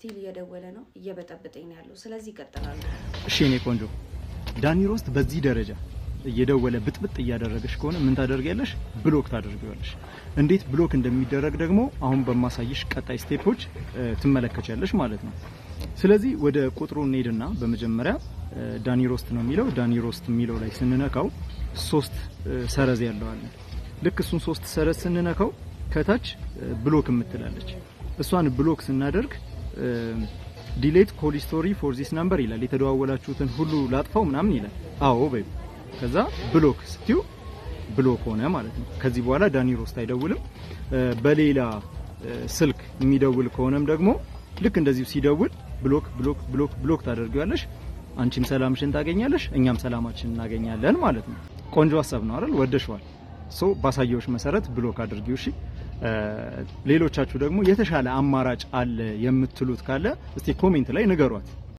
ስቲል እየደወለ ነው፣ እየበጠበጠኝ ነው ያለው። ስለዚህ ይቀጥላል። እሺ እኔ ቆንጆ ዳኒ ሮስት በዚህ ደረጃ እየደወለ ብጥብጥ እያደረገሽ ከሆነ ምን ታደርጊያለሽ? ብሎክ ታደርጊዋለሽ። እንዴት ብሎክ እንደሚደረግ ደግሞ አሁን በማሳይሽ ቀጣይ ስቴፖች ትመለከቻለሽ ማለት ነው። ስለዚህ ወደ ቁጥሩ እንሄድና በመጀመሪያ ዳኒ ሮስት ነው የሚለው። ዳኒ ሮስት የሚለው ላይ ስንነካው 3 ሰረዝ ያለው አለ። ልክ እሱን 3 ሰረዝ ስንነካው ከታች ብሎክ የምትላለች እሷን ብሎክ ስናደርግ ዲሌት ኮል ሂስቶሪ ፎር ዚስ ነምበር ይላል። የተደዋወላችሁትን ሁሉ ላጥፋው ምናምን ይላል። አዎ በይ። ከዛ ብሎክ ስትዩ ብሎክ ሆነ ማለት ነው። ከዚህ በኋላ ዳኒ ሮስት አይደውልም። በሌላ ስልክ የሚደውል ከሆነም ደግሞ ልክ እንደዚሁ ሲደውል ብሎክ ብሎክ ብሎክ ብሎክ ታደርጊዋለሽ። አንቺም ሰላምሽን ታገኛለሽ፣ እኛም ሰላማችንን እናገኛለን ማለት ነው። ቆንጆ ሀሳብ ነው አይደል? ወደሽዋል። ሶ ባሳየውሽ መሰረት ብሎክ አድርጊው። እሺ ሌሎቻችሁ ደግሞ የተሻለ አማራጭ አለ የምትሉት ካለ እስቲ ኮሜንት ላይ ንገሯት።